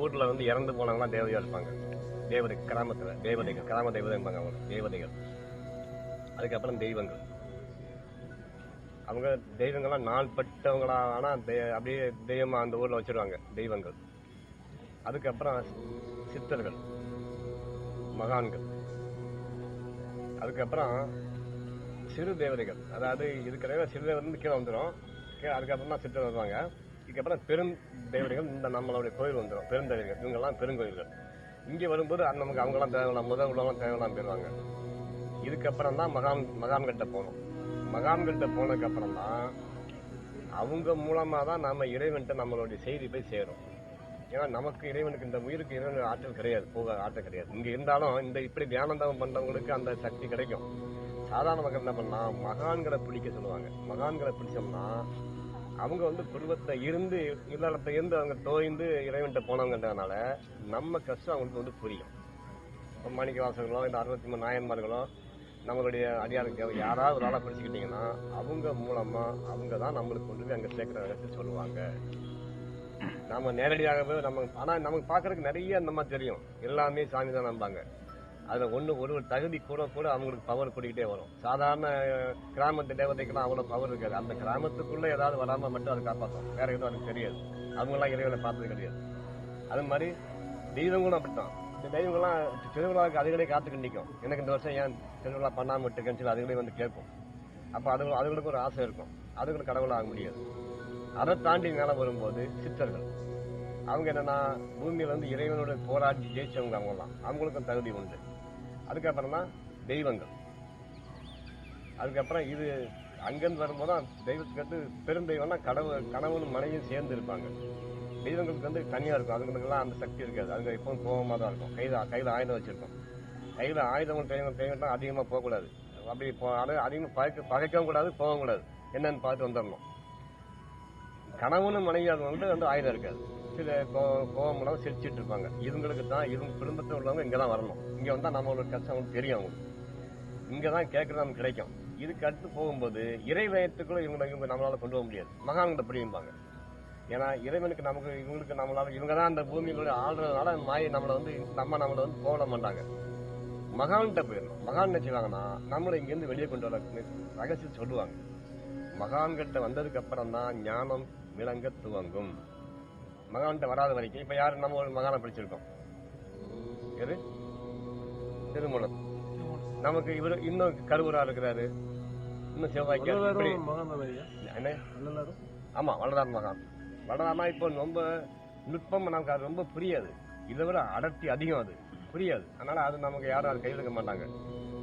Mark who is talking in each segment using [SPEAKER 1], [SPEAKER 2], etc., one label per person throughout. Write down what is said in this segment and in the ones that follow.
[SPEAKER 1] ஊர்ல வந்து இறந்து போனவங்களாம் தேவதையா இருப்பாங்க. தேவதை கிராமத்துல தேவதைகள், கிராம தேவதைம்பாங்க அவங்க, தேவதைகள். அதுக்கப்புறம் தெய்வங்கள். அவங்க தெய்வங்கள்லாம் நாள்பட்டவங்களா, ஆனா அப்படியே தெய்வமா அந்த ஊர்ல வச்சிருவாங்க தெய்வங்கள். அதுக்கப்புறம் சித்தர்கள், மகான்கள். அதுக்கப்புறம் சிறு தேவதைகள், அதாவது இதுக்கிடையில சிறு தேவதை கீழே வந்துடும். அதுக்கப்புறம் தான் சித்தர் வருவாங்க. இதுக்கப்புறம் பெரும் தேவதைகள், இந்த நம்மளுடைய கோயில் வந்துடும். பெருந்தேவதைகள், இவங்கெல்லாம் பெருங்கோயில்கள். இங்கே வரும்போது நமக்கு அவங்கெல்லாம் தேவையில்லாம், முதல் உள்ளவங்க தேவையில்லாம் போயிடுவாங்க. இதுக்கப்புறம் தான் மகான்கிட்ட போகணும். மகான்கிட்ட போனதுக்கு அப்புறம் தான் அவங்க மூலமா தான் நம்ம இறைவன்கிட்ட நம்மளுடைய செய்தி போய் சேரும். ஏன்னா நமக்கு இறைவனுக்கு, இந்த உயிருக்கு இறைவன் ஆற்றல் கிடையாது, போக ஆற்றல் கிடையாது. இங்க இருந்தாலும் இந்த இப்படி தியானந்தம் பண்றவங்களுக்கு அந்த சக்தி கிடைக்கும். சாதாரண மக்கள் என்ன பண்ணா, மகான்களை பிடிக்க சொல்லுவாங்க. மகான்களை பிடிச்சோம்னா அவங்க வந்து குடும்பத்தை இருந்து இல்லறத்தை இருந்து அவங்க தோய்ந்து இறைவன்கிட்ட போனவங்கன்றதுனால நம்ம கஷ்டம் அவங்களுக்கு வந்து புரியும். மாணிக்க வாசகர்களோ இந்த 63 நாயன்மார்களோ நம்மளுடைய அடியாருக்கு யாராவது ஒரு ஆளை பிடிச்சிக்கிட்டீங்கன்னா அவங்க மூலமா அவங்க தான் நம்மளுக்கு கொண்டு போய் அங்க சேர்க்கிற இடத்துல சொல்லுவாங்க. நாம நேரடியாகவே ஆனா நமக்கு பாக்குறதுக்கு நிறைய அந்த மாதிரி தெரியும். எல்லாமே சாமி தான் நம்பாங்க. அதுல ஒரு தகுதி கூட கூட அவங்களுக்கு பவர் கூட்டிகிட்டே வரும். சாதாரண கிராமத்து தேவதைக்கெல்லாம் அவ்வளவு பவர் இருக்காது. அந்த கிராமத்துக்குள்ள ஏதாவது வராம மட்டும் அதை காப்பாற்றும். வேற எதுவும் அதுக்கு தெரியாது. அவங்க எல்லாம் இறைவனை பார்த்தது கிடையாது. அது மாதிரி தெய்வங்களும் அப்படித்தான். இந்த தெய்வங்கள்லாம் திருவிழாவுக்கு அதுகளே காத்துக்கு நிற்கும். எனக்கு இந்த வருஷம் ஏன் திருவிழா பண்ணாம விட்டுருக்கேன்னு சொல்லி அதுகளே வந்து கேட்கும். அப்ப அதுகளுக்கு ஒரு ஆசை இருக்கும். அதுகளுக்கு கடவுளாக முடியாது. அதை தாண்டி மேல வரும்போது சித்தர்கள், அவங்க என்னன்னா பூமியில வந்து இறைவனோட போராடி ஜெயிச்சவங்க. அவங்கலாம் அவங்களுக்கும் தகுதி உண்டு. அதுக்கப்புறம் தான் தெய்வங்கள். அதுக்கப்புறம் இது அங்கிருந்து வரும்போது தெய்வத்துக்கு வந்து பெருந்தெய்வம்னா கணவனும் மனைவியும் சேர்ந்து இருப்பாங்க. தெய்வங்களுக்கு வந்து தனியா இருக்கும். அதுங்களுக்கெல்லாம் அந்த சக்தி இருக்காது. அதுங்க எப்பவும் கோபமா தான் இருக்கும். கையில ஆயுதம் வச்சிருக்கோம். கையில ஆயுதம் தெய்வம் அதிகமா போகக்கூடாது. அப்படி அதிகமா பகைக்கவும் கூடாது, போகவும் கூடாது. என்னன்னு பார்த்து வந்துடணும். கணவனும் மனைவியாக வந்து ஆயுதம் இருக்காது. சில கோபம் சிரிச்சிட்டு இருப்பாங்க. இவங்களுக்கு தான் இவங்க குடும்பத்தில் உள்ளவங்க இங்கதான் வரணும். இங்க வந்தா நம்மளோட கஷ்டம் தெரியும். அவங்களுக்கு இங்கதான் கேட்கறது நமக்கு கிடைக்கும். இதுக்கு அடுத்து போகும்போது இறை வயத்துக்குள்ள இவங்க நம்மளால கொண்டு போக முடியாது. மகான்கிட்ட பிடிப்பாங்க. ஏன்னா இறைவனுக்கு நமக்கு இவங்களுக்கு நம்மளால இவங்க தான் அந்த பூமியில ஆள்றதுனால மாயை நம்மளை வந்து போட மாட்டாங்க. மகான்கிட்ட போயிடணும். மகான் என்ன செய்வாங்கன்னா நம்மளை இங்கிருந்து வெளியே கொண்டு வர ரகசியம் சொல்லுவாங்க. மகான்கிட்ட வந்ததுக்கு அப்புறம் தான் ஞானம் விளங்க துவங்கும். மகான்கிட்ட வராத வரைக்கும் இப்ப யாரு நம்ம ஒரு மகானை பிடிச்சிருக்கோம், திருமூலர். நமக்கு இவரு இன்னும் கருவூரா இருக்கிறாரு, இன்னும் செவ்வாய்க்கு. ஆமா, வளரார் மகான். வளரார்னா இப்போ ரொம்ப நுட்பம், நமக்கு அது ரொம்ப புரியாது. இதை விட அடர்த்தி அதிகம், அது புரியாது. அதனால அது நமக்கு யாரும் அது கையில் எடுக்க மாட்டாங்க,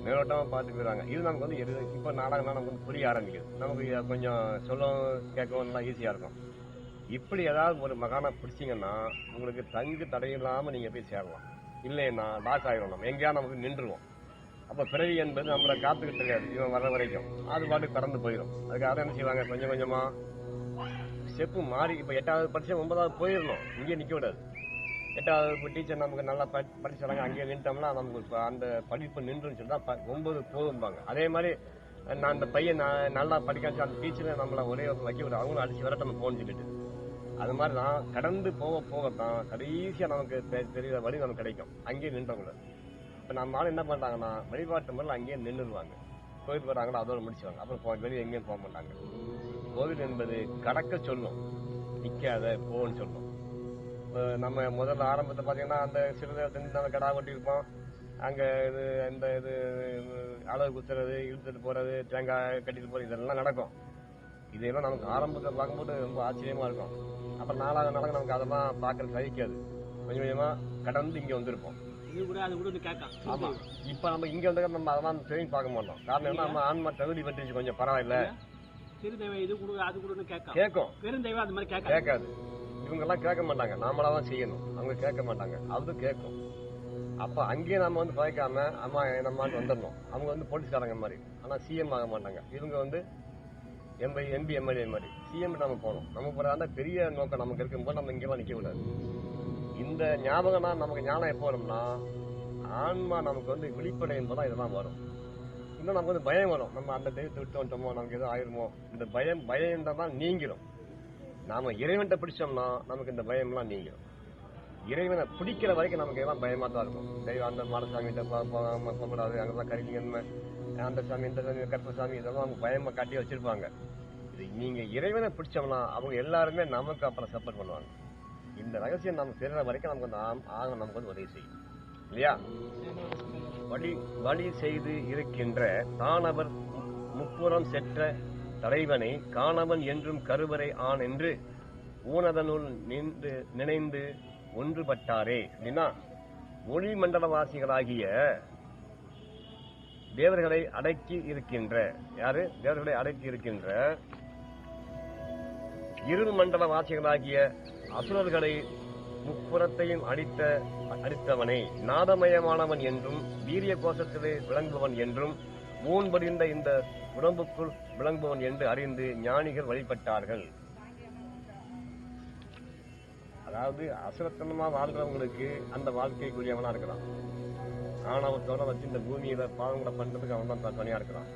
[SPEAKER 1] மேலோட்டமா பார்த்துட்டு போயிடுறாங்க. இது நமக்கு வந்து இப்ப நாடகம்னா நமக்கு வந்து புரிய ஆரம்பிக்குது. நமக்கு கொஞ்சம் சொல்லவும் கேட்கவும் எல்லாம் ஈஸியா இருக்கும். இப்படி ஏதாவது ஒரு மகானை பிடிச்சிங்கன்னா உங்களுக்கு தங்கு தடையில்லாம நீங்க போய் சேரலாம். இல்லைன்னா லாக் ஆகிடும். நம்ம எங்கேயா நமக்கு நின்றுவோம். அப்ப பிறவி என்பது நம்மளை காத்துக்கிட்டு இருக்காது. இவன் வர்ற வரைக்கும் அது பாட்டுக்கு கடந்து போயிடும். அதுக்காக என்ன செய்வாங்க, கொஞ்சம் கொஞ்சமா ஸ்டெப்பு மாறி இப்ப 8வது படிச்சு 9வது போயிடணும். இங்கே நிக்க விடாது. 8வது டீச்சர் நமக்கு நல்லா படிச்சாங்க, அங்கேயே நின்ட்டோம்னா நமக்கு அந்த படிப்பு நின்றுன்னு சொன்னா 9 போகும்பாங்க. அதே மாதிரி நான் அந்த பையன் நல்லா படிக்காச்சு அந்த டீச்சர் நம்மள ஒரே வைக்க விட அவங்களும் அடிச்சு விரட்டணும் போன்னு சொல்லிட்டு. அது மாதிரிதான் கடந்து போகத்தான் கடைசியா நமக்கு தெரியுற வழி நமக்கு கிடைக்கும். அங்கேயே நின்றவங்க. இப்ப நம்ம ஆள் என்ன பண்றாங்கன்னா வழிபாட்டு முறையில் அங்கேயே நின்றுடுவாங்க. கோயில் போறாங்களோ அதோட முடிச்சுவாங்க. அப்புறம் வெளியே எங்கேயும் போக மாட்டாங்க. கோவில் என்பது கடக்க சொல்லும், நிக்காத போன்னு சொல்லும். நம்ம முதல்ல ஆரம்பத்தை பாத்தீங்கன்னா அந்த சிறுதை கடா கொட்டி இருப்போம். அங்க இது அளவு குத்துறது, இழுத்துட்டு போறது, தேங்காய் கட்டிட்டு போறது, இதெல்லாம் நடக்கும். இதெல்லாம் நமக்கு ஆரம்பத்தை பார்க்கும்போது ரொம்ப ஆச்சரியமா இருக்கும். அப்புறம் நாளாக நமக்கு அதெல்லாம் பார்க்கறது சகிக்காது. கொஞ்சம் கொஞ்சமா கடந்து இங்க வந்திருப்போம். ஆமா, இப்ப நம்ம இங்க வந்து நம்ம அதெல்லாம் திரும்பி பார்க்க மாட்டோம். காரணம் என்ன, நம்ம ஆன்மா தகுதி பட்டுச்சு, கொஞ்சம் பரவாயில்ல,
[SPEAKER 2] சிறு தெய்வம் இது கொடு அது கொடுன்னு
[SPEAKER 1] கேட்கும்.
[SPEAKER 2] பெருந்தெய்வம் அது மாதிரி
[SPEAKER 1] கேட்காது. இவங்க எல்லாம் கேட்க மாட்டாங்க, நாமளாதான் செய்யணும். அவங்க கேட்க மாட்டாங்க, அது கேட்கும். அப்ப அங்கேயே நம்ம வந்து பழைக்காம அம்மா நம்மாட்டு வந்துடணும். அவங்க வந்து போலீஸ்காரங்க மாதிரி, ஆனா சிஎம் ஆக மாட்டாங்க. இவங்க வந்து எம்பி எம்எல்ஏ மாதிரி சிஎம் நம்ம போகணும். நம்ம போற பெரிய நோக்கம் நமக்கு இருக்கும்போது நம்ம இங்கெல்லாம் நிக்க கூடாது. இந்த ஞாபகம்னா நமக்கு ஞானம் எப்போ வரும்னா ஆன்மா நமக்கு வந்து விழிப்படையும் போதான் இதெல்லாம் வரும். இன்னும் நமக்கு வந்து பயம் வரும். நம்ம அந்த தெய்வத்தை விட்டு வந்துட்டோமோ, நமக்கு எதுவும் ஆயிருமோ, இந்த பயம் தான் நீங்கிடும். நாம இறைவன்கிட்ட பிடிச்சோம்னா நமக்கு இந்த பயம்லாம் நீங்கிடும். இறைவனை பிடிக்கிற வரைக்கும் நமக்கு எல்லாம் பயமா தான் இருக்கும். தெய்வம் அந்த மாடசாமிகிட்ட போகக்கூடாது, அங்கதான் கறிங்க, அந்த சாமி இந்த சாமி கருப்பசாமி, இதெல்லாம் அவங்க பயமா காட்டி வச்சிருப்பாங்க. இது நீங்க இறைவனை பிடிச்சோம்னா அவங்க எல்லாருமே நமக்கு அப்புறம் சப்போர்ட் பண்ணுவாங்க. இந்த ரகசியம் நம்ம தெரிகிற வரைக்கும் நமக்கு அந்த ஆகம் நமக்கு வந்து உதவி செய்யும் இல்லையா? வழி செய்து இருக்கின்ற தானவர் முப்புறம் செற்ற தலைவனை காணவன் என்றும் கருவறை ஆண் என்று ஊனதனுள் நினைந்து ஒன்றுபட்டாரே அப்படின்னா, ஒளி மண்டலவாசிகளாகிய தேவர்களை அடக்கி இருக்கின்ற யாரு? தேவர்களை அடக்கி இருக்கின்ற இருள் மண்டல வாசிகளாகிய அசுரர்களை முப்புறத்தையும் அடித்தவனை நாதமயமானவன் என்றும் வீரிய கோஷத்திலே விளங்குபவன் என்றும் ஊன்படிந்த இந்த உடம்புக்குள் விளங்குபவன் என்று அறிந்து ஞானிகள் வழிபட்டார்கள். அதாவது அசுரத்தனமா வாழ்றவங்களுக்கு அந்த வாழ்க்கைக்குரியவனா இருக்கிறான். ஆணவத்தோட வச்சு இந்த பூமியில பாவங்களை பண்றதுக்கு அவன் தான் துணையா இருக்கிறான்.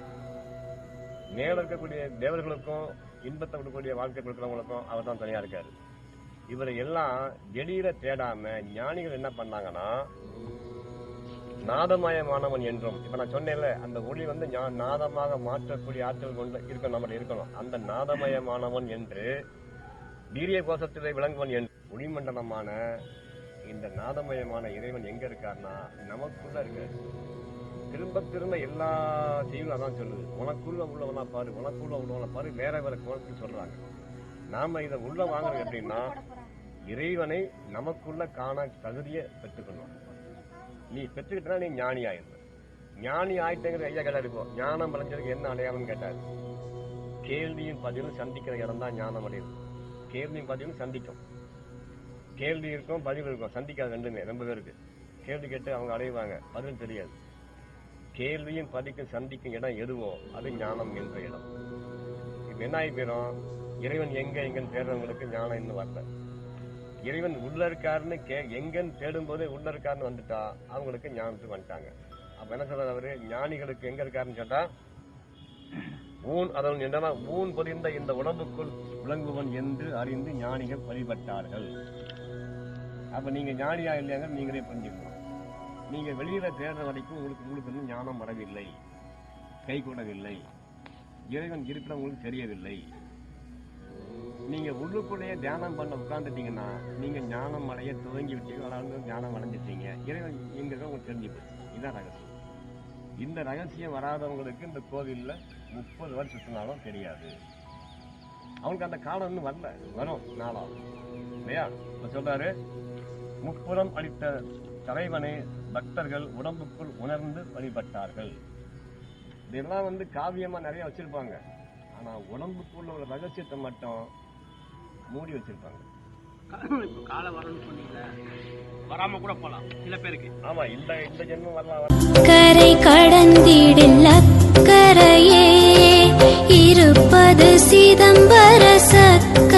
[SPEAKER 1] மேல இருக்கக்கூடிய தேவர்களுக்கும் இன்பத்தை கொடுக்கக்கூடிய வாழ்க்கை கொடுக்கிறவங்களுக்கும் அவர் தான் துணையா இருக்காரு. இவரை எல்லாம் வெளியில தேடாம ஞானிகள் என்ன பண்ணாங்கன்னா, நாதமயமானவன் என்றும், இப்ப நான் சொன்னேன்ல அந்த ஒளி வந்து நாதமாக மாற்றக்கூடிய ஆற்றல் கொண்டு இருக்கணும், நம்ம இருக்கணும். அந்த நாதமயமானவன் என்று வீரிய கோஷத்திலே விளங்குவன் என்று ஒளிமண்டலமான இந்த நாதமயமான இறைவன் எங்க இருக்காருன்னா நமக்குள்ள இருக்காரு. திரும்ப திரும்ப எல்லா செய்யும் அதான் சொல்லுது, உனக்குள்ள உள்ளவனா பாரு, உனக்குள்ள உள்ளவனா பாரு, வேற வேற கோணத்துக்கு சொல்றாங்க. நாம இதை உள்ள வாங்குறது எப்படின்னா, இறைவனை நமக்குள்ள காண தகுதியை பெற்றுக்கணும். நீ பெற்றுக்கிட்டா நீ ஞானி ஆயிரு. ஞானி ஆயிட்டேங்கிற ஐயா கேட்டாரு. இப்போ ஞானம் அடைஞ்சதுக்கு என்ன அடையாளம் கேட்டாரு. கேள்வியும் பதிலும் சந்திக்கிற இடம் தான் ஞானம் அடையுது. கேள்வியும் பதிலும் சந்திக்கும். கேள்வி இருக்கும், பதில் இருக்கும், சந்திக்காது. ரெண்டுமே ரொம்ப பேருக்கு கேள்வி கேட்டு அவங்க அடைவாங்க, பதில் தெரியாது. கேள்வியும் பதிக்கும் சந்திக்கும் இடம் எதுவோ அது ஞானம் என்ற இடம். இப்ப என்ன ஆகி போயிடும், இறைவன் எங்கன்னு தேடுறவங்களுக்கு ஞானம் இன்னும் வரல. இறைவன் உள்ள இருக்காருன்னு எங்கன்னு தேடும் போதே உள்ள இருக்காருன்னு வந்துட்டா அவங்களுக்கு ஞானத்துக்கு வந்துட்டாங்க. அப்ப என்ன சொல்றாரு அவரு, ஞானிகளுக்கு எங்க இருக்காருன்னு கேட்டா, அதன் என்னன்னா ஊன் பொதிந்த இந்த உடம்புக்குள் விளங்குவன் என்று அறிந்து ஞானிகள் வழிபட்டார்கள். அப்ப நீங்க ஞானியா இல்லையாங்க நீங்களே புரிஞ்சுக்கணும். நீங்க வெளியில தேடுற வரைக்கும் உங்களுக்கு இன்னும் ஞானம் வரவில்லை, கை கூடவில்லை, இறைவன் இருக்கிற உங்களுக்கு தெரியவில்லை. நீங்க உள்ளுக்குள்ளேயே தியானம் பண்ண உட்கார்ந்துட்டீங்கன்னா நீங்க ஞானம் அடைய துவங்கி விட்டீங்க, அதாவது ஞானம் அடைஞ்சிட்டீங்க. இறைவன் எங்க உங்களுக்கு தெரிஞ்சு போச்சு. இதுதான் ரகசியம். இந்த ரகசியம் வராதவங்களுக்கு இந்த கோவில்ல 30 வருஷம் சுற்றினாலும் தெரியாது. அவங்களுக்கு அந்த காலம் இன்னும் வரல, வரும் நாளாகும் இல்லையா? சொல்றாரு, முப்புறம் அளித்த தலைவனை பக்தர்கள் உடம்புக்குள் உணர்ந்து வழிபட்டார்கள். இதெல்லாம் வந்து காவியமா நிறைய வச்சிருப்பாங்க. ஆனா உடம்புக்குள்ள ஒரு ரகசியத்தை மட்டும் மூடி வச்சிருப்பாங்க.
[SPEAKER 3] காலம் வரணும்னு சொன்னீங்க, வராம கூட போலாம் சில பேருக்கு.
[SPEAKER 1] ஆமா, இந்த ஜென்மம் வரலாம்.
[SPEAKER 4] கரை கடந்திடில் அக்கரையே இருப்பது சிதம்பர சக்கரை.